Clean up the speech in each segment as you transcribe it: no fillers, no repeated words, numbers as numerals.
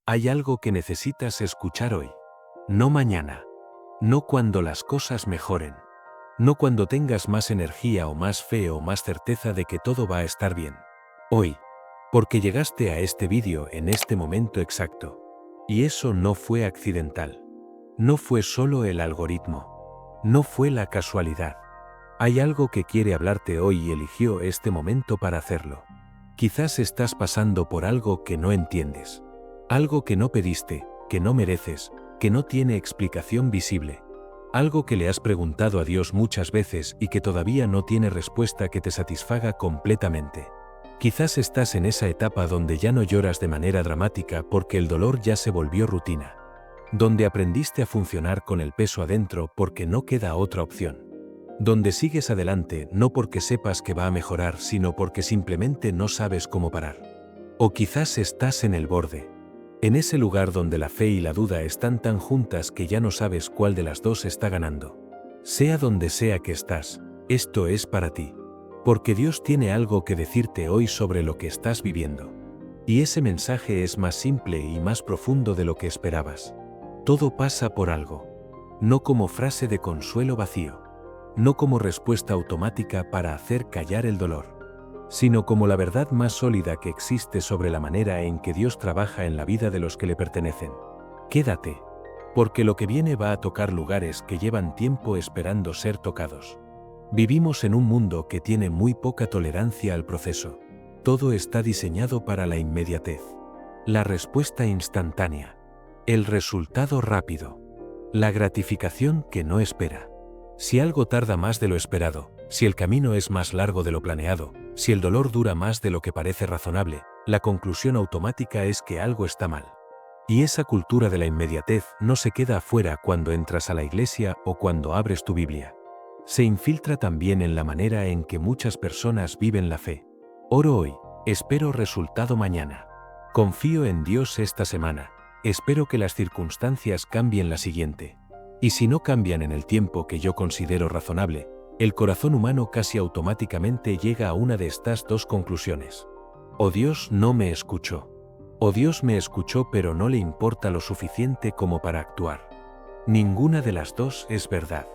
Hay algo que necesitas escuchar hoy. No mañana. No cuando las cosas mejoren. No cuando tengas más energía o más fe o más certeza de que todo va a estar bien. Hoy. Porque llegaste a este vídeo en este momento exacto. Y eso no fue accidental. No fue solo el algoritmo. No fue la casualidad. Hay algo que quiere hablarte hoy y eligió este momento para hacerlo. Quizás estás pasando por algo que no entiendes. Algo que no pediste, que no mereces, que no tiene explicación visible. Algo que le has preguntado a Dios muchas veces y que todavía no tiene respuesta que te satisfaga completamente. Quizás estás en esa etapa donde ya no lloras de manera dramática porque el dolor ya se volvió rutina. Donde aprendiste a funcionar con el peso adentro porque no queda otra opción. Donde sigues adelante no porque sepas que va a mejorar, sino porque simplemente no sabes cómo parar. O quizás estás en el borde. En ese lugar donde la fe y la duda están tan juntas que ya no sabes cuál de las dos está ganando. Sea donde sea que estás, esto es para ti. Porque Dios tiene algo que decirte hoy sobre lo que estás viviendo. Y ese mensaje es más simple y más profundo de lo que esperabas. Todo pasa por algo. No como frase de consuelo vacío. No como respuesta automática para hacer callar el dolor, sino como la verdad más sólida que existe sobre la manera en que Dios trabaja en la vida de los que le pertenecen. Quédate, porque lo que viene va a tocar lugares que llevan tiempo esperando ser tocados. Vivimos en un mundo que tiene muy poca tolerancia al proceso. Todo está diseñado para la inmediatez. La respuesta instantánea. El resultado rápido. La gratificación que no espera. Si algo tarda más de lo esperado, si el camino es más largo de lo planeado, si el dolor dura más de lo que parece razonable, la conclusión automática es que algo está mal. Y esa cultura de la inmediatez no se queda afuera cuando entras a la iglesia o cuando abres tu Biblia. Se infiltra también en la manera en que muchas personas viven la fe. Oro hoy, espero resultado mañana. Confío en Dios esta semana, espero que las circunstancias cambien la siguiente. Y si no cambian en el tiempo que yo considero razonable, el corazón humano casi automáticamente llega a una de estas dos conclusiones. O Dios no me escuchó. O Dios me escuchó pero no le importa lo suficiente como para actuar. Ninguna de las dos es verdad.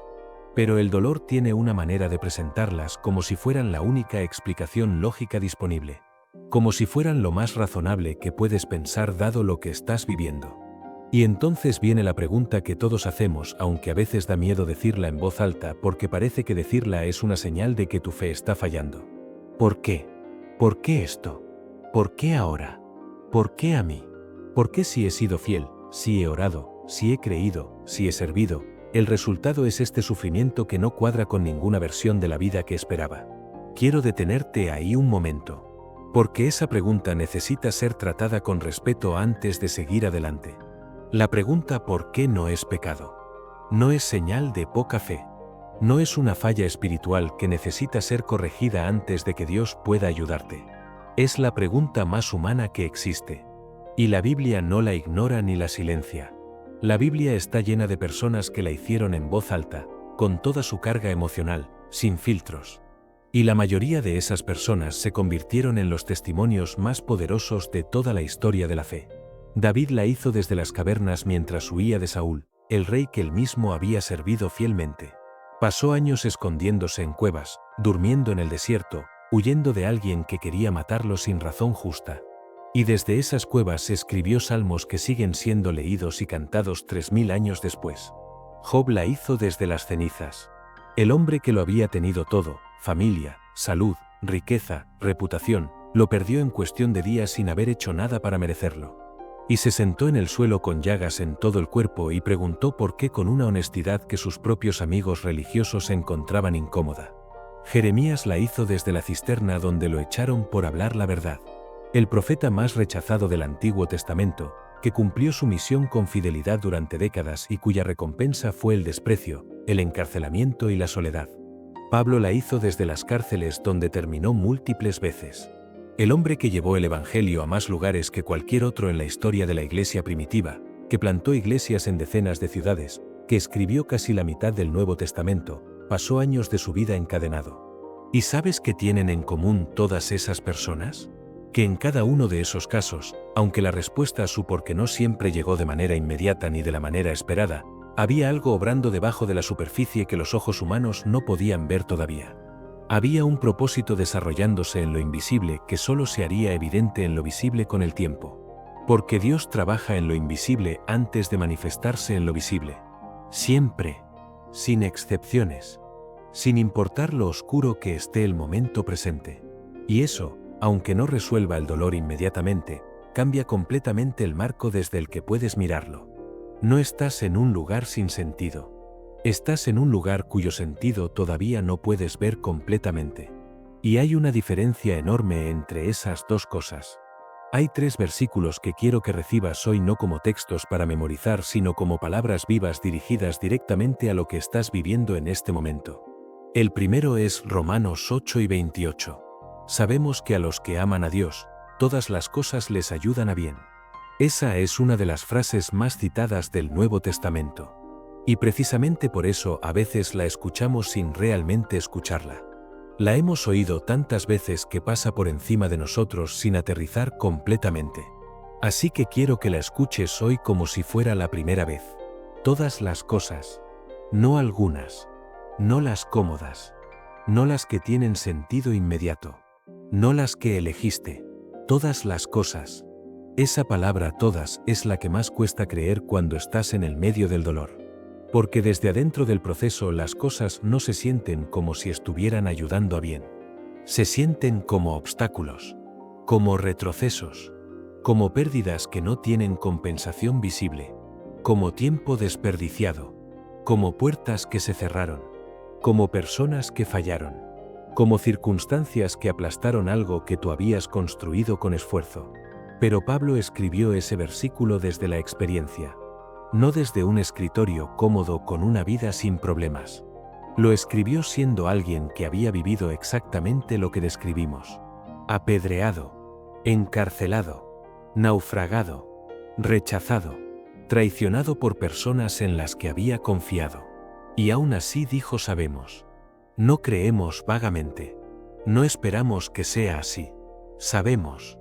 Pero el dolor tiene una manera de presentarlas como si fueran la única explicación lógica disponible. Como si fueran lo más razonable que puedes pensar dado lo que estás viviendo. Y entonces viene la pregunta que todos hacemos, aunque a veces da miedo decirla en voz alta porque parece que decirla es una señal de que tu fe está fallando. ¿Por qué? ¿Por qué esto? ¿Por qué ahora? ¿Por qué a mí? ¿Por qué si he sido fiel, si he orado, si he creído, si he servido, el resultado es este sufrimiento que no cuadra con ninguna versión de la vida que esperaba? Quiero detenerte ahí un momento. Porque esa pregunta necesita ser tratada con respeto antes de seguir adelante. La pregunta ¿por qué no es pecado? No es señal de poca fe. No es una falla espiritual que necesita ser corregida antes de que Dios pueda ayudarte. Es la pregunta más humana que existe. Y la Biblia no la ignora ni la silencia. La Biblia está llena de personas que la hicieron en voz alta, con toda su carga emocional, sin filtros. Y la mayoría de esas personas se convirtieron en los testimonios más poderosos de toda la historia de la fe. David la hizo desde las cavernas mientras huía de Saúl, el rey que él mismo había servido fielmente. Pasó años escondiéndose en cuevas, durmiendo en el desierto, huyendo de alguien que quería matarlo sin razón justa. Y desde esas cuevas escribió salmos que siguen siendo leídos y cantados 3000 años después. Job la hizo desde las cenizas. El hombre que lo había tenido todo, familia, salud, riqueza, reputación, lo perdió en cuestión de días sin haber hecho nada para merecerlo. Y se sentó en el suelo con llagas en todo el cuerpo y preguntó por qué con una honestidad que sus propios amigos religiosos encontraban incómoda. Jeremías la hizo desde la cisterna donde lo echaron por hablar la verdad. El profeta más rechazado del Antiguo Testamento, que cumplió su misión con fidelidad durante décadas y cuya recompensa fue el desprecio, el encarcelamiento y la soledad. Pablo la hizo desde las cárceles donde terminó múltiples veces. El hombre que llevó el Evangelio a más lugares que cualquier otro en la historia de la iglesia primitiva, que plantó iglesias en decenas de ciudades, que escribió casi la mitad del Nuevo Testamento, pasó años de su vida encadenado. ¿Y sabes qué tienen en común todas esas personas? Que en cada uno de esos casos, Aunque la respuesta a su por qué no siempre llegó de manera inmediata ni de la manera esperada, había algo obrando debajo de la superficie que los ojos humanos no podían ver todavía. Había un propósito desarrollándose en lo invisible que solo se haría evidente en lo visible con el tiempo. Porque Dios trabaja en lo invisible antes de manifestarse en lo visible. Siempre, sin excepciones, sin importar lo oscuro que esté el momento presente. Y eso, aunque no resuelva el dolor inmediatamente, cambia completamente el marco desde el que puedes mirarlo. No estás en un lugar sin sentido. Estás en un lugar cuyo sentido todavía no puedes ver completamente. Y hay una diferencia enorme entre esas dos cosas. Hay 3 versículos que quiero que recibas hoy no como textos para memorizar, sino como palabras vivas dirigidas directamente a lo que estás viviendo en este momento. El primero es Romanos 8:28. Sabemos que a los que aman a Dios, todas las cosas les ayudan a bien. Esa es una de las frases más citadas del Nuevo Testamento. Y precisamente por eso a veces la escuchamos sin realmente escucharla. La hemos oído tantas veces que pasa por encima de nosotros sin aterrizar completamente. Así que quiero que la escuches hoy como si fuera la primera vez. Todas las cosas, no algunas, no las cómodas, no las que tienen sentido inmediato, no las que elegiste, todas las cosas. Esa palabra todas es la que más cuesta creer cuando estás en el medio del dolor. Porque desde adentro del proceso las cosas no se sienten como si estuvieran ayudando a bien. Se sienten como obstáculos, como retrocesos, como pérdidas que no tienen compensación visible, como tiempo desperdiciado, como puertas que se cerraron, como personas que fallaron, como circunstancias que aplastaron algo que tú habías construido con esfuerzo. Pero Pablo escribió ese versículo desde la experiencia. No desde un escritorio cómodo con una vida sin problemas. Lo escribió siendo alguien que había vivido exactamente lo que describimos. Apedreado, encarcelado, naufragado, rechazado, traicionado por personas en las que había confiado. Y aún así dijo sabemos. No creemos vagamente. No esperamos que sea así. Sabemos.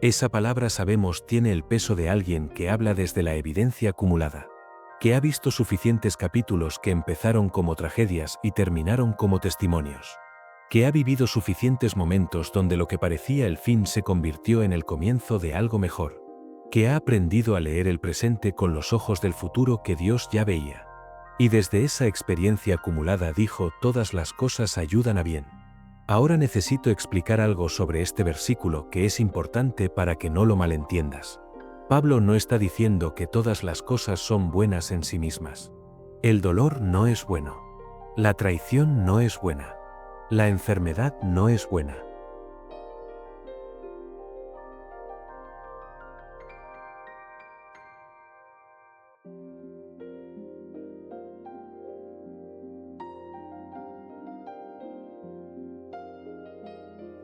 Esa palabra sabemos tiene el peso de alguien que habla desde la evidencia acumulada, que ha visto suficientes capítulos que empezaron como tragedias y terminaron como testimonios, que ha vivido suficientes momentos donde lo que parecía el fin se convirtió en el comienzo de algo mejor, que ha aprendido a leer el presente con los ojos del futuro que Dios ya veía. Y desde esa experiencia acumulada dijo todas las cosas ayudan a bien. Ahora necesito explicar algo sobre este versículo que es importante para que no lo malentiendas. Pablo no está diciendo que todas las cosas son buenas en sí mismas. El dolor no es bueno. La traición no es buena. La enfermedad no es buena.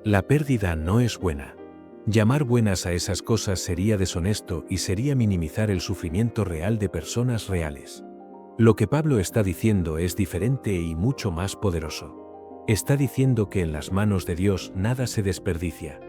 La pérdida no es buena. Llamar buenas a esas cosas sería deshonesto y sería minimizar el sufrimiento real de personas reales. Lo que Pablo está diciendo es diferente y mucho más poderoso. Está diciendo que en las manos de Dios nada se desperdicia,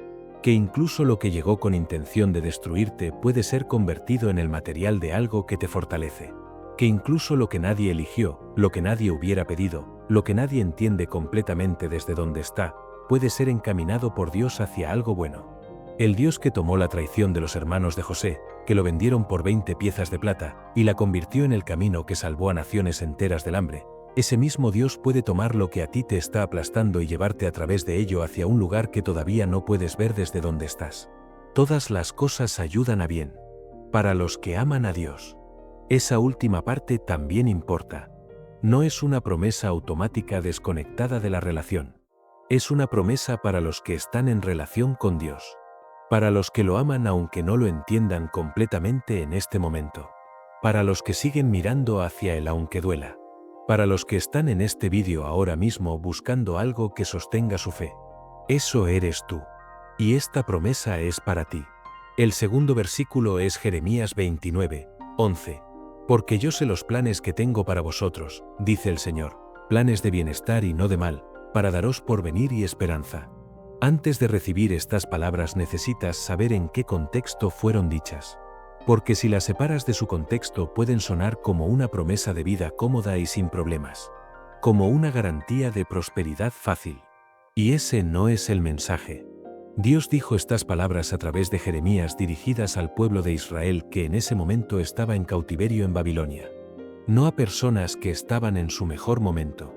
que incluso lo que llegó con intención de destruirte puede ser convertido en el material de algo que te fortalece, que incluso lo que nadie eligió, lo que nadie hubiera pedido, lo que nadie entiende completamente desde donde está, puede ser encaminado por Dios hacia algo bueno. El Dios que tomó la traición de los hermanos de José, que lo vendieron por 20 piezas de plata, y la convirtió en el camino que salvó a naciones enteras del hambre, ese mismo Dios puede tomar lo que a ti te está aplastando y llevarte a través de ello hacia un lugar que todavía no puedes ver desde donde estás. Todas las cosas ayudan a bien. Para los que aman a Dios. Esa última parte también importa. No es una promesa automática desconectada de la relación. Es una promesa para los que están en relación con Dios. Para los que lo aman aunque no lo entiendan completamente en este momento. Para los que siguen mirando hacia Él aunque duela. Para los que están en este vídeo ahora mismo buscando algo que sostenga su fe. Eso eres tú. Y esta promesa es para ti. El segundo versículo es Jeremías 29:11. Porque yo sé los planes que tengo para vosotros, dice el Señor, planes de bienestar y no de mal, para daros porvenir y esperanza. Antes de recibir estas palabras necesitas saber en qué contexto fueron dichas. Porque si las separas de su contexto pueden sonar como una promesa de vida cómoda y sin problemas. Como una garantía de prosperidad fácil. Y ese no es el mensaje. Dios dijo estas palabras a través de Jeremías dirigidas al pueblo de Israel que en ese momento estaba en cautiverio en Babilonia. No a personas que estaban en su mejor momento.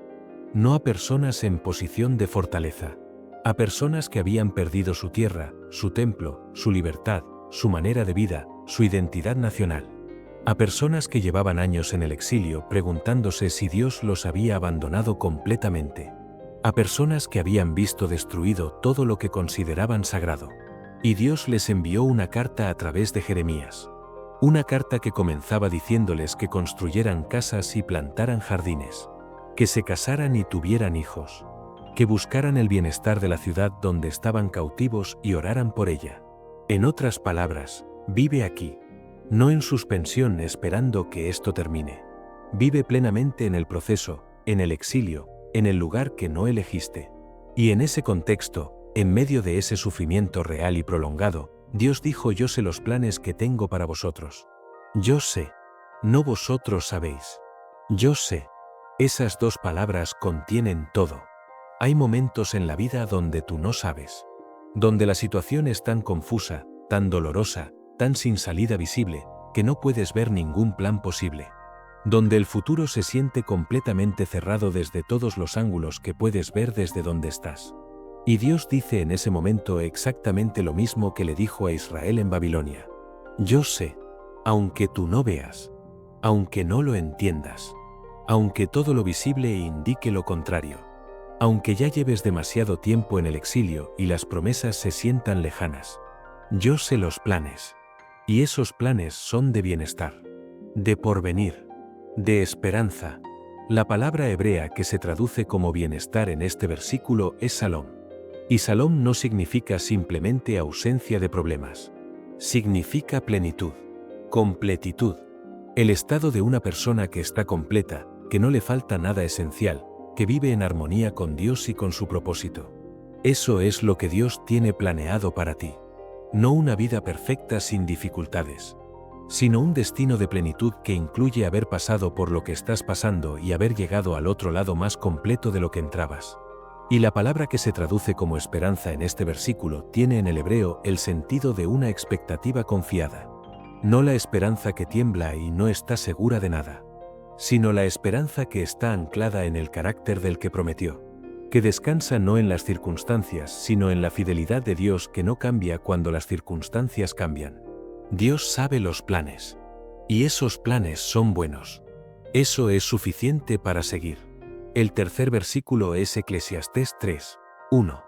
No a personas en posición de fortaleza. A personas que habían perdido su tierra, su templo, su libertad, su manera de vida, su identidad nacional. A personas que llevaban años en el exilio preguntándose si Dios los había abandonado completamente. A personas que habían visto destruido todo lo que consideraban sagrado. Y Dios les envió una carta a través de Jeremías. Una carta que comenzaba diciéndoles que construyeran casas y plantaran jardines. Que se casaran y tuvieran hijos. Que buscaran el bienestar de la ciudad donde estaban cautivos y oraran por ella. En otras palabras, vive aquí. No en suspensión esperando que esto termine. Vive plenamente en el proceso, en el exilio, en el lugar que no elegiste. Y en ese contexto, en medio de ese sufrimiento real y prolongado, Dios dijo: yo sé los planes que tengo para vosotros. Yo sé. No vosotros sabéis. Yo sé. Esas dos palabras contienen todo. Hay momentos en la vida donde tú no sabes. Donde la situación es tan confusa, tan dolorosa, tan sin salida visible, que no puedes ver ningún plan posible. Donde el futuro se siente completamente cerrado desde todos los ángulos que puedes ver desde donde estás. Y Dios dice en ese momento exactamente lo mismo que le dijo a Israel en Babilonia. Yo sé, aunque tú no veas, aunque no lo entiendas, aunque todo lo visible indique lo contrario, aunque ya lleves demasiado tiempo en el exilio y las promesas se sientan lejanas, yo sé los planes. Y esos planes son de bienestar, de porvenir, de esperanza. La palabra hebrea que se traduce como bienestar en este versículo es Salom. Y Salom no significa simplemente ausencia de problemas. Significa plenitud, completitud. El estado de una persona que está completa, que no le falta nada esencial, que vive en armonía con Dios y con su propósito. Eso es lo que Dios tiene planeado para ti. No una vida perfecta sin dificultades, sino un destino de plenitud que incluye haber pasado por lo que estás pasando y haber llegado al otro lado más completo de lo que entrabas. Y la palabra que se traduce como esperanza en este versículo tiene en el hebreo el sentido de una expectativa confiada. No la esperanza que tiembla y no está segura de nada, sino la esperanza que está anclada en el carácter del que prometió. Que descansa no en las circunstancias, sino en la fidelidad de Dios que no cambia cuando las circunstancias cambian. Dios sabe los planes. Y esos planes son buenos. Eso es suficiente para seguir. El tercer versículo es Eclesiastés 3:1.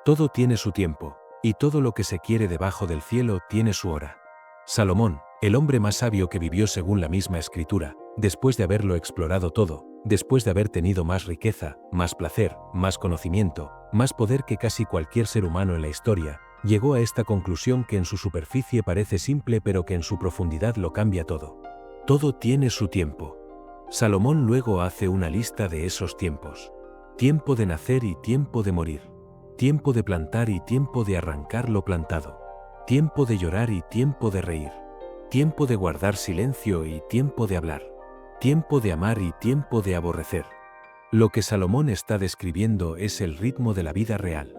Todo tiene su tiempo, y todo lo que se quiere debajo del cielo tiene su hora. Salomón, el hombre más sabio que vivió según la misma escritura, después de haberlo explorado todo, después de haber tenido más riqueza, más placer, más conocimiento, más poder que casi cualquier ser humano en la historia, llegó a esta conclusión que en su superficie parece simple pero que en su profundidad lo cambia todo. Todo tiene su tiempo. Salomón luego hace una lista de esos tiempos. Tiempo de nacer y tiempo de morir. Tiempo de plantar y tiempo de arrancar lo plantado. Tiempo de llorar y tiempo de reír. Tiempo de guardar silencio y tiempo de hablar. Tiempo de amar y tiempo de aborrecer. Lo que Salomón está describiendo es el ritmo de la vida real.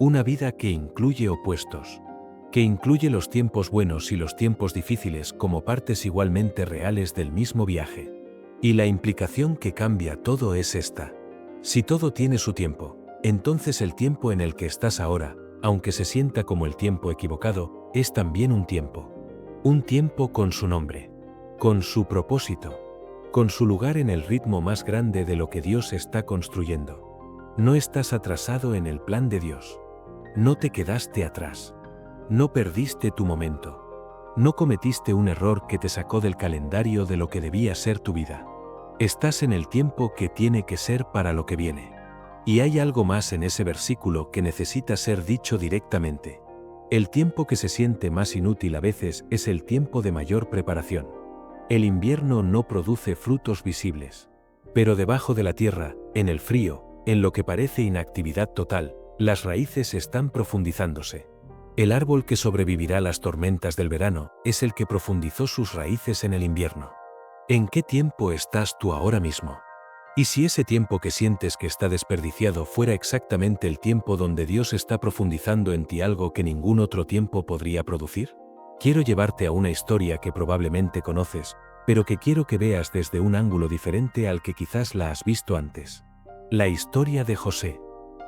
Una vida que incluye opuestos. Que incluye los tiempos buenos y los tiempos difíciles como partes igualmente reales del mismo viaje. Y la implicación que cambia todo es esta. Si todo tiene su tiempo, entonces el tiempo en el que estás ahora, aunque se sienta como el tiempo equivocado, es también un tiempo. Un tiempo con su nombre. Con su propósito. Con su lugar en el ritmo más grande de lo que Dios está construyendo. No estás atrasado en el plan de Dios. No te quedaste atrás. No perdiste tu momento. No cometiste un error que te sacó del calendario de lo que debía ser tu vida. Estás en el tiempo que tiene que ser para lo que viene. Y hay algo más en ese versículo que necesita ser dicho directamente. El tiempo que se siente más inútil a veces es el tiempo de mayor preparación. El invierno no produce frutos visibles. Pero debajo de la tierra, en el frío, en lo que parece inactividad total, Las raíces están profundizándose. El árbol que sobrevivirá las tormentas del verano es el que profundizó sus raíces en el invierno. ¿En qué tiempo estás tú ahora mismo? ¿Y si ese tiempo que sientes que está desperdiciado fuera exactamente el tiempo donde Dios está profundizando en ti algo que ningún otro tiempo podría producir? Quiero llevarte a una historia que probablemente conoces, pero que quiero que veas desde un ángulo diferente al que quizás la has visto antes. La historia de José.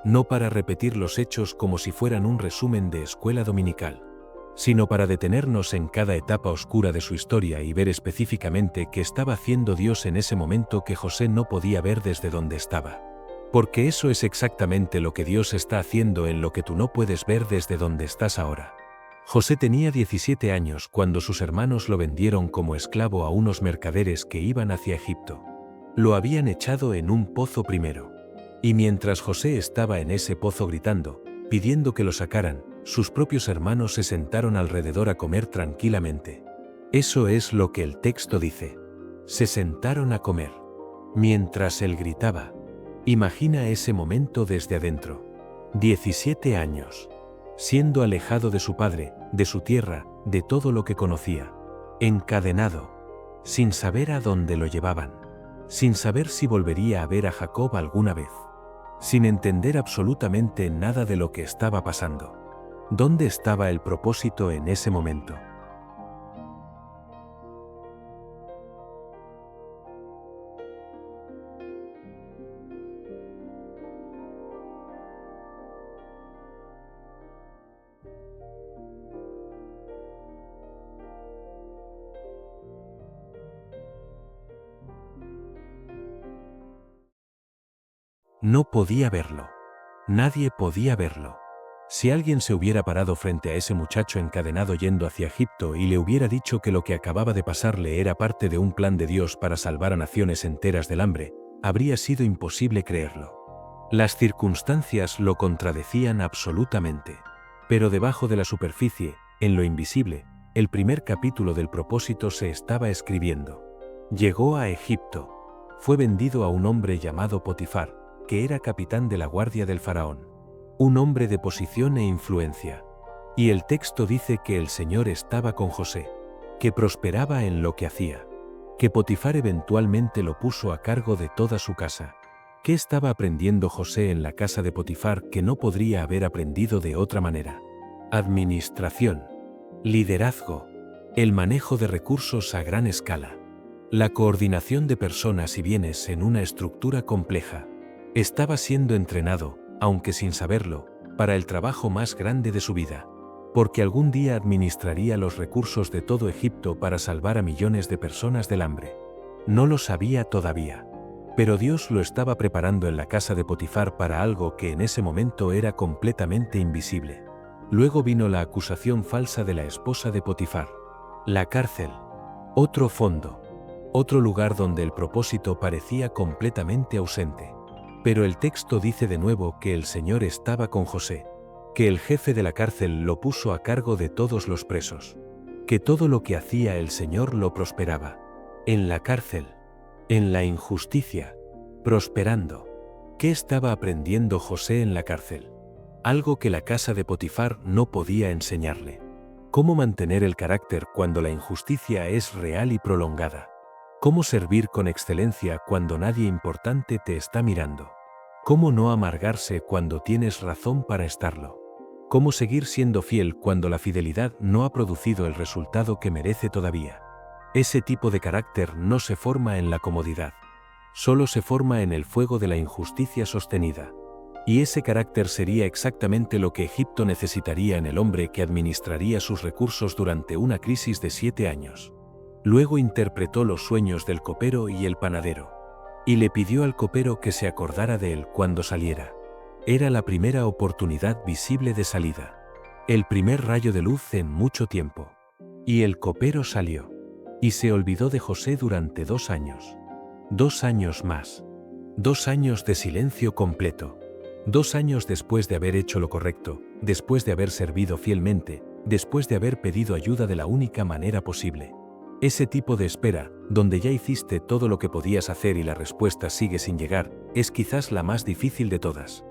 No para repetir los hechos como si fueran un resumen de escuela dominical, sino para detenernos en cada etapa oscura de su historia y ver específicamente qué estaba haciendo Dios en ese momento que José no podía ver desde donde estaba. Porque eso es exactamente lo que Dios está haciendo en lo que tú no puedes ver desde donde estás ahora. José tenía 17 años cuando sus hermanos lo vendieron como esclavo a unos mercaderes que iban hacia Egipto. Lo habían echado en un pozo primero. Y mientras José estaba en ese pozo gritando, pidiendo que lo sacaran, sus propios hermanos se sentaron alrededor a comer tranquilamente. Eso es lo que el texto dice. Se sentaron a comer. Mientras él gritaba. Imagina ese momento desde adentro. 17 años. Siendo alejado de su padre, de su tierra, de todo lo que conocía. Encadenado. Sin saber a dónde lo llevaban. Sin saber si volvería a ver a Jacob alguna vez. Sin entender absolutamente nada de lo que estaba pasando. ¿Dónde estaba el propósito en ese momento? No podía verlo. Nadie podía verlo. Si alguien se hubiera parado frente a ese muchacho encadenado yendo hacia Egipto y le hubiera dicho que lo que acababa de pasarle era parte de un plan de Dios para salvar a naciones enteras del hambre, habría sido imposible creerlo. Las circunstancias lo contradecían absolutamente. Pero debajo de la superficie, en lo invisible, el primer capítulo del propósito se estaba escribiendo. Llegó a Egipto. Fue vendido a un hombre llamado Potifar, que era capitán de la guardia del faraón. Un hombre de posición e influencia. Y el texto dice que el Señor estaba con José, que prosperaba en lo que hacía, que Potifar eventualmente lo puso a cargo de toda su casa. ¿Qué estaba aprendiendo José en la casa de Potifar que no podría haber aprendido de otra manera? Administración, liderazgo, el manejo de recursos a gran escala, la coordinación de personas y bienes en una estructura compleja. Estaba siendo entrenado, aunque sin saberlo, para el trabajo más grande de su vida, porque algún día administraría los recursos de todo Egipto para salvar a millones de personas del hambre. No lo sabía todavía, pero Dios lo estaba preparando en la casa de Potifar para algo que en ese momento era completamente invisible. Luego vino la acusación falsa de la esposa de Potifar. La cárcel. Otro fondo. Otro lugar donde el propósito parecía completamente ausente. Pero el texto dice de nuevo que el Señor estaba con José, que el jefe de la cárcel lo puso a cargo de todos los presos, que todo lo que hacía el Señor lo prosperaba. En la cárcel, en la injusticia, prosperando. ¿Qué estaba aprendiendo José en la cárcel? Algo que la casa de Potifar no podía enseñarle. Cómo mantener el carácter cuando la injusticia es real y prolongada. Cómo servir con excelencia cuando nadie importante te está mirando. Cómo no amargarse cuando tienes razón para estarlo. Cómo seguir siendo fiel cuando la fidelidad no ha producido el resultado que merece todavía. Ese tipo de carácter no se forma en la comodidad. Solo se forma en el fuego de la injusticia sostenida. Y ese carácter sería exactamente lo que Egipto necesitaría en el hombre que administraría sus recursos durante una crisis de 7 años. Luego interpretó los sueños del copero y el panadero. Y le pidió al copero que se acordara de él cuando saliera. Era la primera oportunidad visible de salida. El primer rayo de luz en mucho tiempo. Y el copero salió. Y se olvidó de José durante 2 años. 2 años más. 2 años de silencio completo. 2 años después de haber hecho lo correcto, después de haber servido fielmente, después de haber pedido ayuda de la única manera posible. Ese tipo de espera, donde ya hiciste todo lo que podías hacer y la respuesta sigue sin llegar, es quizás la más difícil de todas.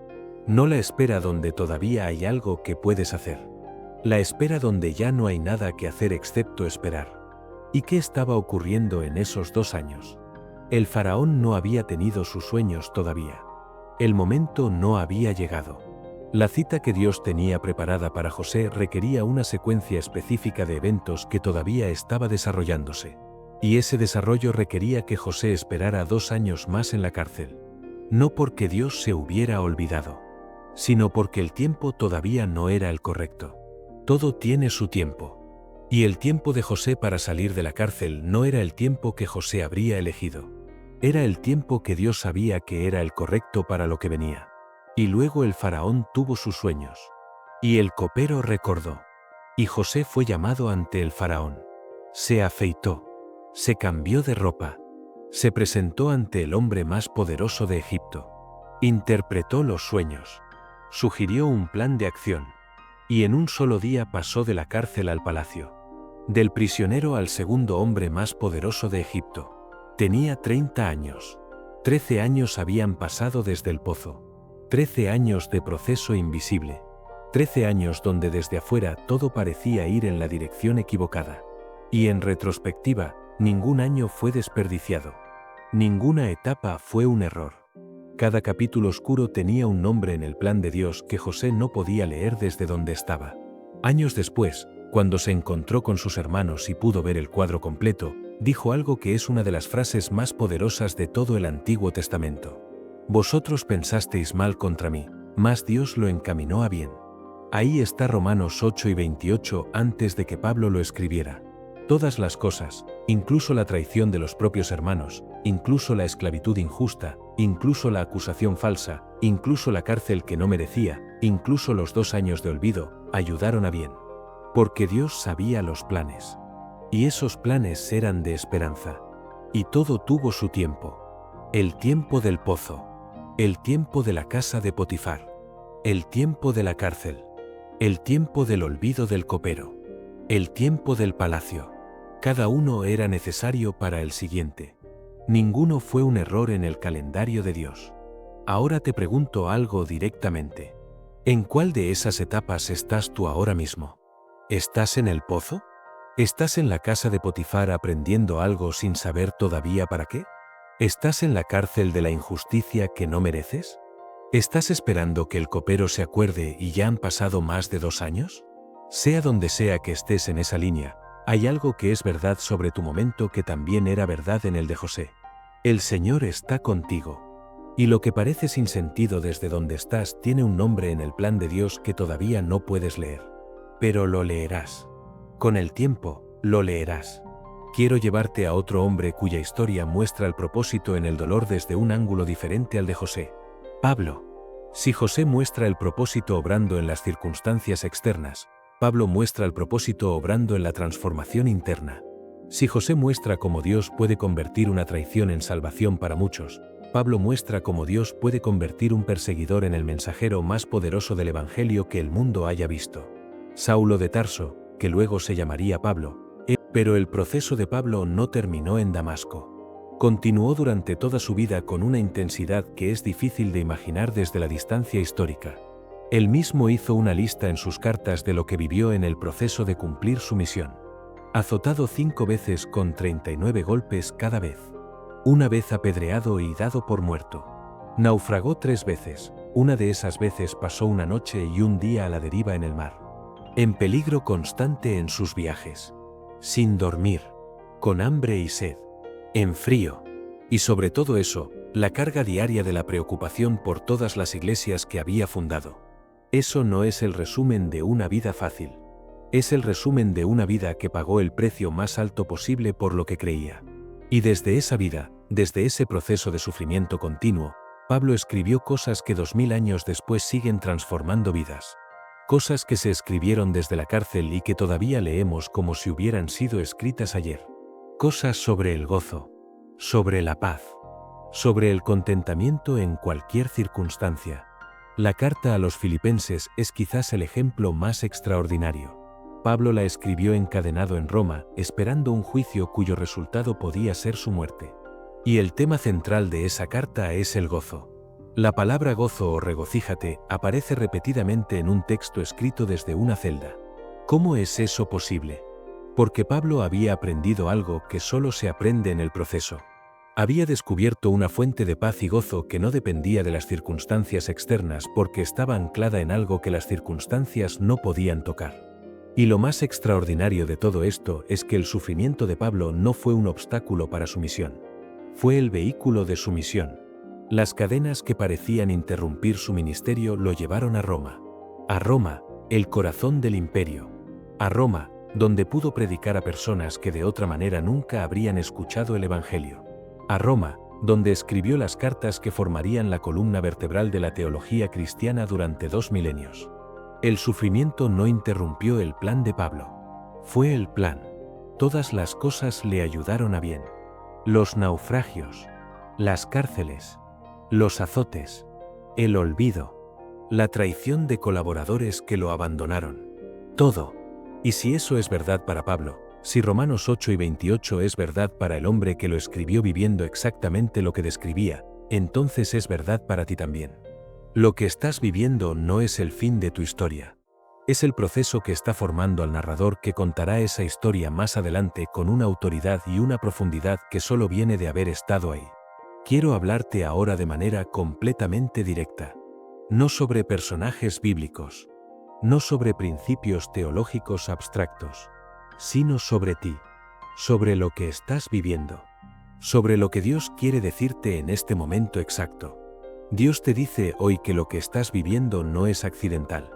No la espera donde todavía hay algo que puedes hacer. La espera donde ya no hay nada que hacer excepto esperar. ¿Y qué estaba ocurriendo en esos 2 años? El faraón no había tenido sus sueños todavía. El momento no había llegado. La cita que Dios tenía preparada para José requería una secuencia específica de eventos que todavía estaba desarrollándose. Y ese desarrollo requería que José esperara 2 años más en la cárcel. No porque Dios se hubiera olvidado, sino porque el tiempo todavía no era el correcto. Todo tiene su tiempo. Y el tiempo de José para salir de la cárcel no era el tiempo que José habría elegido. Era el tiempo que Dios sabía que era el correcto para lo que venía. Y luego el faraón tuvo sus sueños. Y el copero recordó. Y José fue llamado ante el faraón. Se afeitó. Se cambió de ropa. Se presentó ante el hombre más poderoso de Egipto. Interpretó los sueños. Sugirió un plan de acción. Y en un solo día pasó de la cárcel al palacio. Del prisionero al segundo hombre más poderoso de Egipto. Tenía 30 años. 13 años habían pasado desde el pozo. 13 años de proceso invisible. 13 años donde desde afuera todo parecía ir en la dirección equivocada. Y en retrospectiva, ningún año fue desperdiciado. Ninguna etapa fue un error. Cada capítulo oscuro tenía un nombre en el plan de Dios que José no podía leer desde donde estaba. Años después, cuando se encontró con sus hermanos y pudo ver el cuadro completo, dijo algo que es una de las frases más poderosas de todo el Antiguo Testamento. Vosotros pensasteis mal contra mí, mas Dios lo encaminó a bien. Ahí está Romanos 8 y 28 antes de que Pablo lo escribiera. Todas las cosas, incluso la traición de los propios hermanos, incluso la esclavitud injusta, incluso la acusación falsa, incluso la cárcel que no merecía, incluso los 2 años de olvido, ayudaron a bien. Porque Dios sabía los planes. Y esos planes eran de esperanza. Y todo tuvo su tiempo. El tiempo del pozo. El tiempo de la casa de Potifar. El tiempo de la cárcel. El tiempo del olvido del copero. El tiempo del palacio. Cada uno era necesario para el siguiente. Ninguno fue un error en el calendario de Dios. Ahora te pregunto algo directamente. ¿En cuál de esas etapas estás tú ahora mismo? ¿Estás en el pozo? ¿Estás en la casa de Potifar aprendiendo algo sin saber todavía para qué? ¿Estás en la cárcel de la injusticia que no mereces? ¿Estás esperando que el copero se acuerde y ya han pasado más de 2 años? Sea donde sea que estés en esa línea, hay algo que es verdad sobre tu momento que también era verdad en el de José. El Señor está contigo. Y lo que parece sin sentido desde donde estás tiene un nombre en el plan de Dios que todavía no puedes leer. Pero lo leerás. Con el tiempo, lo leerás. Quiero llevarte a otro hombre cuya historia muestra el propósito en el dolor desde un ángulo diferente al de José. Pablo. Si José muestra el propósito obrando en las circunstancias externas, Pablo muestra el propósito obrando en la transformación interna. Si José muestra cómo Dios puede convertir una traición en salvación para muchos, Pablo muestra cómo Dios puede convertir un perseguidor en el mensajero más poderoso del Evangelio que el mundo haya visto. Saulo de Tarso, que luego se llamaría Pablo. Pero el proceso de Pablo no terminó en Damasco. Continuó durante toda su vida con una intensidad que es difícil de imaginar desde la distancia histórica. Él mismo hizo una lista en sus cartas de lo que vivió en el proceso de cumplir su misión. Azotado 5 veces con 39 golpes cada vez. Una vez apedreado y dado por muerto. Naufragó 3 veces, una de esas veces pasó una noche y un día a la deriva en el mar. En peligro constante en sus viajes. Sin dormir, con hambre y sed, en frío, y sobre todo eso, la carga diaria de la preocupación por todas las iglesias que había fundado. Eso no es el resumen de una vida fácil. Es el resumen de una vida que pagó el precio más alto posible por lo que creía. Y desde esa vida, desde ese proceso de sufrimiento continuo, Pablo escribió cosas que 2000 años después siguen transformando vidas. Cosas que se escribieron desde la cárcel y que todavía leemos como si hubieran sido escritas ayer. Cosas sobre el gozo, sobre la paz, sobre el contentamiento en cualquier circunstancia. La carta a los Filipenses es quizás el ejemplo más extraordinario. Pablo la escribió encadenado en Roma, esperando un juicio cuyo resultado podía ser su muerte. Y el tema central de esa carta es el gozo. La palabra gozo o regocíjate aparece repetidamente en un texto escrito desde una celda. ¿Cómo es eso posible? Porque Pablo había aprendido algo que solo se aprende en el proceso. Había descubierto una fuente de paz y gozo que no dependía de las circunstancias externas porque estaba anclada en algo que las circunstancias no podían tocar. Y lo más extraordinario de todo esto es que el sufrimiento de Pablo no fue un obstáculo para su misión. Fue el vehículo de su misión. Las cadenas que parecían interrumpir su ministerio lo llevaron a Roma. A Roma, el corazón del imperio. A Roma, donde pudo predicar a personas que de otra manera nunca habrían escuchado el Evangelio. A Roma, donde escribió las cartas que formarían la columna vertebral de la teología cristiana durante 2 milenios. El sufrimiento no interrumpió el plan de Pablo. Fue el plan. Todas las cosas le ayudaron a bien. Los naufragios, las cárceles, los azotes, el olvido, la traición de colaboradores que lo abandonaron. Todo. Y si eso es verdad para Pablo, si Romanos 8 y 28 es verdad para el hombre que lo escribió viviendo exactamente lo que describía, entonces es verdad para ti también. Lo que estás viviendo no es el fin de tu historia. Es el proceso que está formando al narrador que contará esa historia más adelante con una autoridad y una profundidad que solo viene de haber estado ahí. Quiero hablarte ahora de manera completamente directa. No sobre personajes bíblicos. No sobre principios teológicos abstractos. Sino sobre ti. Sobre lo que estás viviendo. Sobre lo que Dios quiere decirte en este momento exacto. Dios te dice hoy que lo que estás viviendo no es accidental.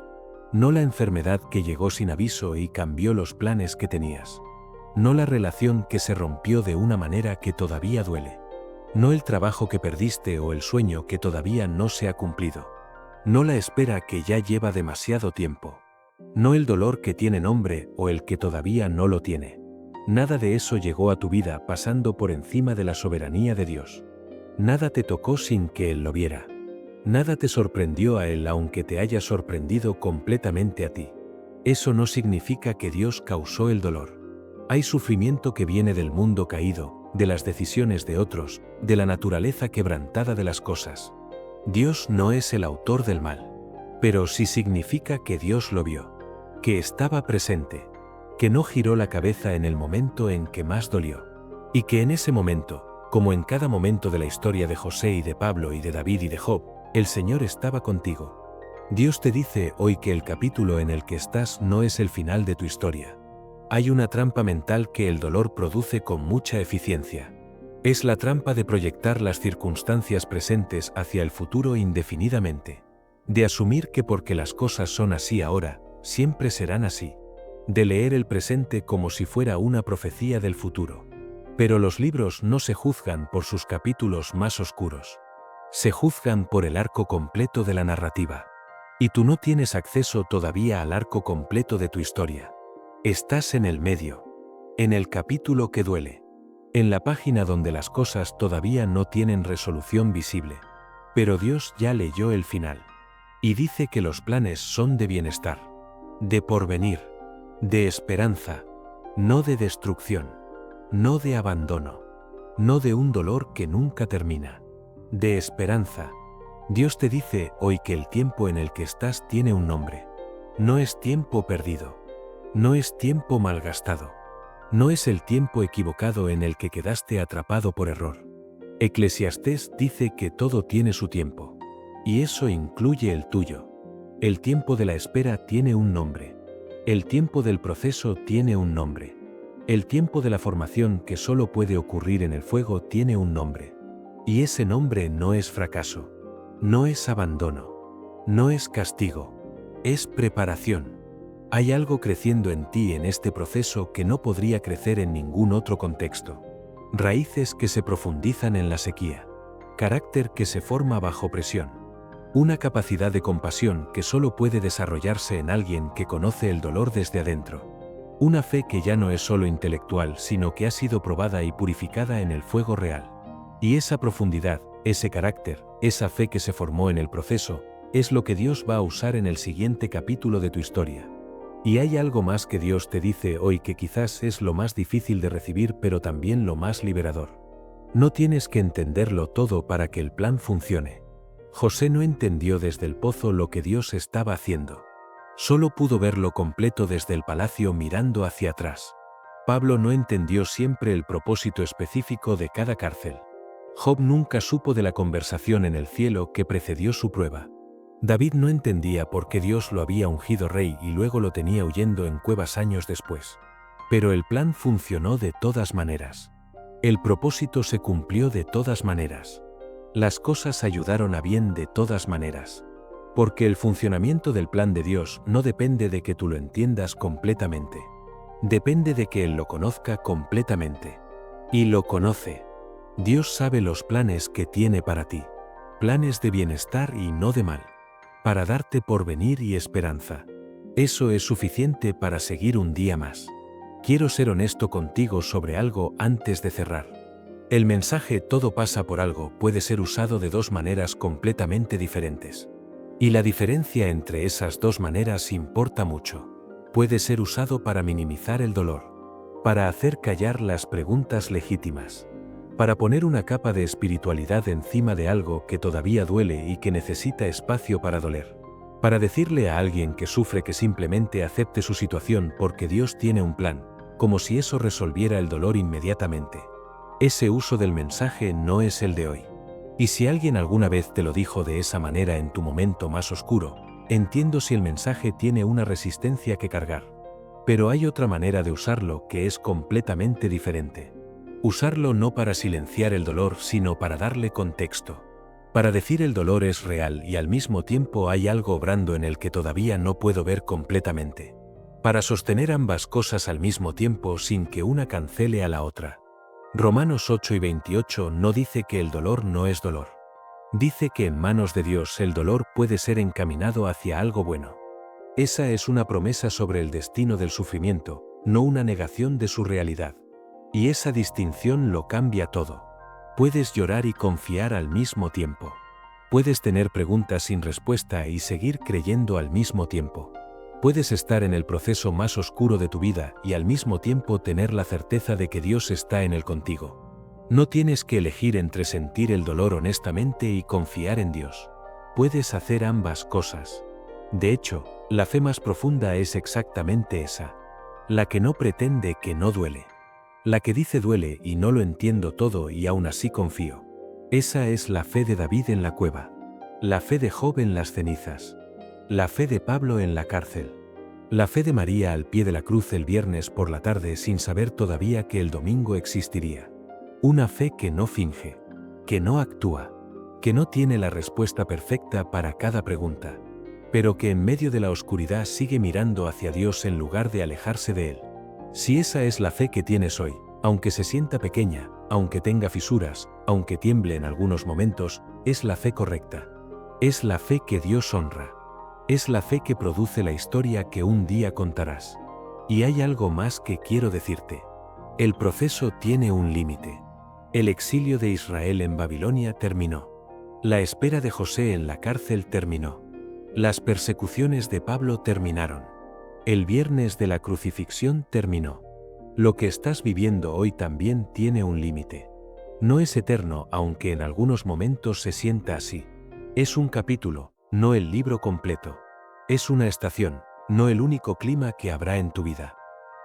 No la enfermedad que llegó sin aviso y cambió los planes que tenías. No la relación que se rompió de una manera que todavía duele. No el trabajo que perdiste o el sueño que todavía no se ha cumplido. No la espera que ya lleva demasiado tiempo. No el dolor que tiene nombre o el que todavía no lo tiene. Nada de eso llegó a tu vida pasando por encima de la soberanía de Dios. Nada te tocó sin que Él lo viera. Nada te sorprendió a Él aunque te haya sorprendido completamente a ti. Eso no significa que Dios causó el dolor. Hay sufrimiento que viene del mundo caído, de las decisiones de otros, de la naturaleza quebrantada de las cosas. Dios no es el autor del mal. Pero sí significa que Dios lo vio. Que estaba presente. Que no giró la cabeza en el momento en que más dolió. Y que en ese momento, como en cada momento de la historia de José y de Pablo y de David y de Job, el Señor estaba contigo. Dios te dice hoy que el capítulo en el que estás no es el final de tu historia. Hay una trampa mental que el dolor produce con mucha eficiencia. Es la trampa de proyectar las circunstancias presentes hacia el futuro indefinidamente. De asumir que porque las cosas son así ahora, siempre serán así. De leer el presente como si fuera una profecía del futuro. Pero los libros no se juzgan por sus capítulos más oscuros. Se juzgan por el arco completo de la narrativa. Y tú no tienes acceso todavía al arco completo de tu historia. Estás en el medio. En el capítulo que duele. En la página donde las cosas todavía no tienen resolución visible. Pero Dios ya leyó el final. Y dice que los planes son de bienestar. De porvenir. De esperanza. No de destrucción. No de abandono. No de un dolor que nunca termina. De esperanza. Dios te dice hoy que el tiempo en el que estás tiene un nombre. No es tiempo perdido. No es tiempo malgastado. No es el tiempo equivocado en el que quedaste atrapado por error. Eclesiastés dice que todo tiene su tiempo. Y eso incluye el tuyo. El tiempo de la espera tiene un nombre. El tiempo del proceso tiene un nombre. El tiempo de la formación que solo puede ocurrir en el fuego tiene un nombre. Y ese nombre no es fracaso. No es abandono. No es castigo. Es preparación. Hay algo creciendo en ti en este proceso que no podría crecer en ningún otro contexto. Raíces que se profundizan en la sequía. Carácter que se forma bajo presión. Una capacidad de compasión que solo puede desarrollarse en alguien que conoce el dolor desde adentro. Una fe que ya no es solo intelectual, sino que ha sido probada y purificada en el fuego real. Y esa profundidad, ese carácter, esa fe que se formó en el proceso, es lo que Dios va a usar en el siguiente capítulo de tu historia. Y hay algo más que Dios te dice hoy que quizás es lo más difícil de recibir pero también lo más liberador. No tienes que entenderlo todo para que el plan funcione. José no entendió desde el pozo lo que Dios estaba haciendo. Solo pudo verlo completo desde el palacio mirando hacia atrás. Pablo no entendió siempre el propósito específico de cada cárcel. Job nunca supo de la conversación en el cielo que precedió su prueba. David no entendía por qué Dios lo había ungido rey y luego lo tenía huyendo en cuevas años después. Pero el plan funcionó de todas maneras. El propósito se cumplió de todas maneras. Las cosas ayudaron a bien de todas maneras. Porque el funcionamiento del plan de Dios no depende de que tú lo entiendas completamente. Depende de que Él lo conozca completamente. Y lo conoce. Dios sabe los planes que tiene para ti. Planes de bienestar y no de mal. Para darte porvenir y esperanza. Eso es suficiente para seguir un día más. Quiero ser honesto contigo sobre algo antes de cerrar. El mensaje "todo pasa por algo" puede ser usado de dos maneras completamente diferentes. Y la diferencia entre esas dos maneras importa mucho. Puede ser usado para minimizar el dolor, para hacer callar las preguntas legítimas, para poner una capa de espiritualidad encima de algo que todavía duele y que necesita espacio para doler, para decirle a alguien que sufre que simplemente acepte su situación porque Dios tiene un plan, como si eso resolviera el dolor inmediatamente. Ese uso del mensaje no es el de hoy. Y si alguien alguna vez te lo dijo de esa manera en tu momento más oscuro, entiendo si el mensaje tiene una resistencia que cargar. Pero hay otra manera de usarlo que es completamente diferente. Usarlo no para silenciar el dolor, sino para darle contexto. Para decir el dolor es real y al mismo tiempo hay algo obrando en el que todavía no puedo ver completamente. Para sostener ambas cosas al mismo tiempo sin que una cancele a la otra. Romanos 8:28 no dice que el dolor no es dolor. Dice que en manos de Dios el dolor puede ser encaminado hacia algo bueno. Esa es una promesa sobre el destino del sufrimiento, no una negación de su realidad. Y esa distinción lo cambia todo. Puedes llorar y confiar al mismo tiempo. Puedes tener preguntas sin respuesta y seguir creyendo al mismo tiempo. Puedes estar en el proceso más oscuro de tu vida y al mismo tiempo tener la certeza de que Dios está en él contigo. No tienes que elegir entre sentir el dolor honestamente y confiar en Dios. Puedes hacer ambas cosas. De hecho, la fe más profunda es exactamente esa. La que no pretende que no duele. La que dice duele y no lo entiendo todo y aún así confío. Esa es la fe de David en la cueva. La fe de Job en las cenizas. La fe de Pablo en la cárcel. La fe de María al pie de la cruz el viernes por la tarde sin saber todavía que el domingo existiría. Una fe que no finge, que no actúa, que no tiene la respuesta perfecta para cada pregunta, pero que en medio de la oscuridad sigue mirando hacia Dios en lugar de alejarse de Él. Si esa es la fe que tienes hoy, aunque se sienta pequeña, aunque tenga fisuras, aunque tiemble en algunos momentos, es la fe correcta. Es la fe que Dios honra. Es la fe que produce la historia que un día contarás. Y hay algo más que quiero decirte. El proceso tiene un límite. El exilio de Israel en Babilonia terminó. La espera de José en la cárcel terminó. Las persecuciones de Pablo terminaron. El viernes de la crucifixión terminó. Lo que estás viviendo hoy también tiene un límite. No es eterno, aunque en algunos momentos se sienta así. Es un capítulo, no el libro completo. Es una estación, no el único clima que habrá en tu vida.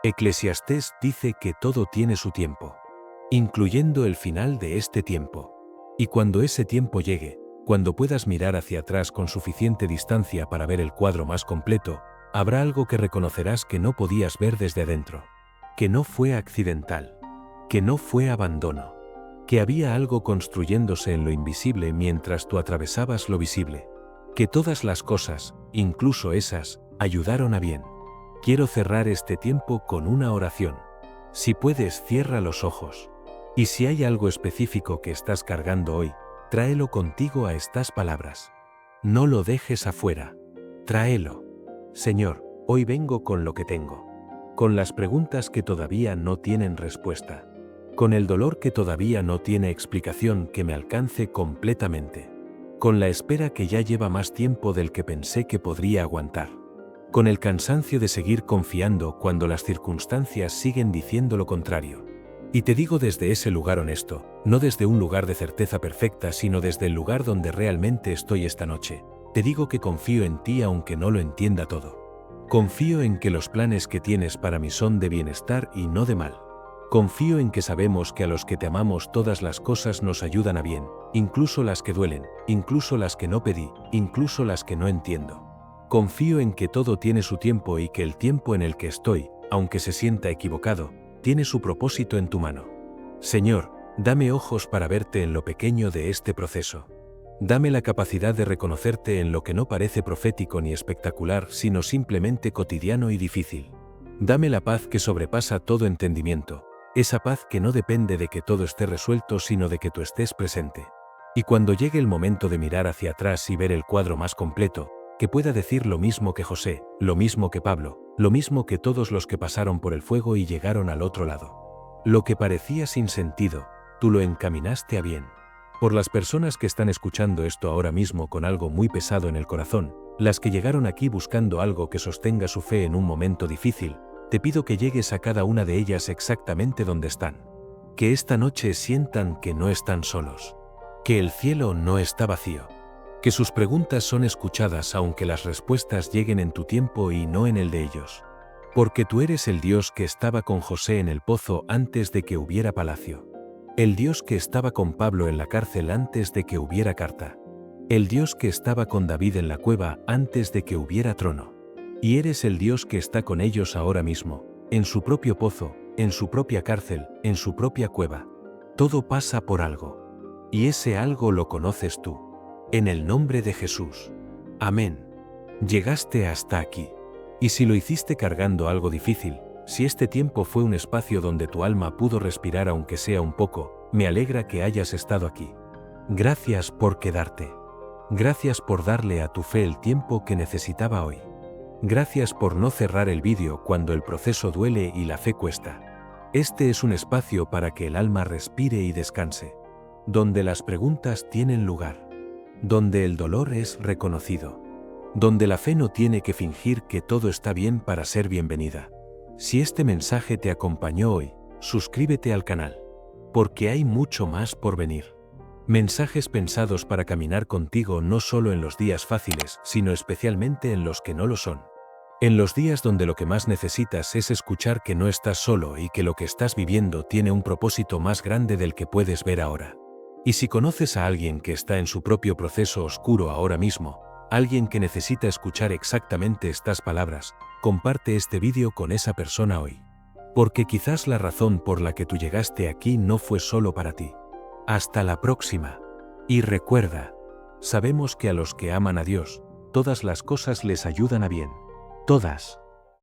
Eclesiastés dice que todo tiene su tiempo, incluyendo el final de este tiempo. Y cuando ese tiempo llegue, cuando puedas mirar hacia atrás con suficiente distancia para ver el cuadro más completo, habrá algo que reconocerás que no podías ver desde adentro. Que no fue accidental. Que no fue abandono. Que había algo construyéndose en lo invisible mientras tú atravesabas lo visible. Que todas las cosas, incluso esas, ayudaron a bien. Quiero cerrar este tiempo con una oración. Si puedes, cierra los ojos. Y si hay algo específico que estás cargando hoy, tráelo contigo a estas palabras. No lo dejes afuera. Tráelo. Señor, hoy vengo con lo que tengo. Con las preguntas que todavía no tienen respuesta. Con el dolor que todavía no tiene explicación que me alcance completamente. Con la espera que ya lleva más tiempo del que pensé que podría aguantar. Con el cansancio de seguir confiando cuando las circunstancias siguen diciendo lo contrario. Y te digo desde ese lugar honesto, no desde un lugar de certeza perfecta, sino desde el lugar donde realmente estoy esta noche. Te digo que confío en ti aunque no lo entienda todo. Confío en que los planes que tienes para mí son de bienestar y no de mal. Confío en que sabemos que a los que te amamos todas las cosas nos ayudan a bien, incluso las que duelen, incluso las que no pedí, incluso las que no entiendo. Confío en que todo tiene su tiempo y que el tiempo en el que estoy, aunque se sienta equivocado, tiene su propósito en tu mano. Señor, dame ojos para verte en lo pequeño de este proceso. Dame la capacidad de reconocerte en lo que no parece profético ni espectacular, sino simplemente cotidiano y difícil. Dame la paz que sobrepasa todo entendimiento, esa paz que no depende de que todo esté resuelto, sino de que tú estés presente. Y cuando llegue el momento de mirar hacia atrás y ver el cuadro más completo, que pueda decir lo mismo que José, lo mismo que Pablo, lo mismo que todos los que pasaron por el fuego y llegaron al otro lado. Lo que parecía sin sentido, tú lo encaminaste a bien. Por las personas que están escuchando esto ahora mismo con algo muy pesado en el corazón, las que llegaron aquí buscando algo que sostenga su fe en un momento difícil, te pido que llegues a cada una de ellas exactamente donde están. Que esta noche sientan que no están solos. Que el cielo no está vacío. Que sus preguntas son escuchadas aunque las respuestas lleguen en tu tiempo y no en el de ellos. Porque tú eres el Dios que estaba con José en el pozo antes de que hubiera palacio. El Dios que estaba con Pablo en la cárcel antes de que hubiera carta. El Dios que estaba con David en la cueva antes de que hubiera trono. Y eres el Dios que está con ellos ahora mismo, en su propio pozo, en su propia cárcel, en su propia cueva. Todo pasa por algo. Y ese algo lo conoces tú. En el nombre de Jesús. Amén. Llegaste hasta aquí. Y si lo hiciste cargando algo difícil, si este tiempo fue un espacio donde tu alma pudo respirar aunque sea un poco, me alegra que hayas estado aquí. Gracias por quedarte. Gracias por darle a tu fe el tiempo que necesitaba hoy. Gracias por no cerrar el vídeo cuando el proceso duele y la fe cuesta. Este es un espacio para que el alma respire y descanse. Donde las preguntas tienen lugar. Donde el dolor es reconocido. Donde la fe no tiene que fingir que todo está bien para ser bienvenida. Si este mensaje te acompañó hoy, suscríbete al canal. Porque hay mucho más por venir. Mensajes pensados para caminar contigo no solo en los días fáciles, sino especialmente en los que no lo son. En los días donde lo que más necesitas es escuchar que no estás solo y que lo que estás viviendo tiene un propósito más grande del que puedes ver ahora. Y si conoces a alguien que está en su propio proceso oscuro ahora mismo, alguien que necesita escuchar exactamente estas palabras, comparte este vídeo con esa persona hoy. Porque quizás la razón por la que tú llegaste aquí no fue solo para ti. Hasta la próxima. Y recuerda, sabemos que a los que aman a Dios, todas las cosas les ayudan a bien. Todas.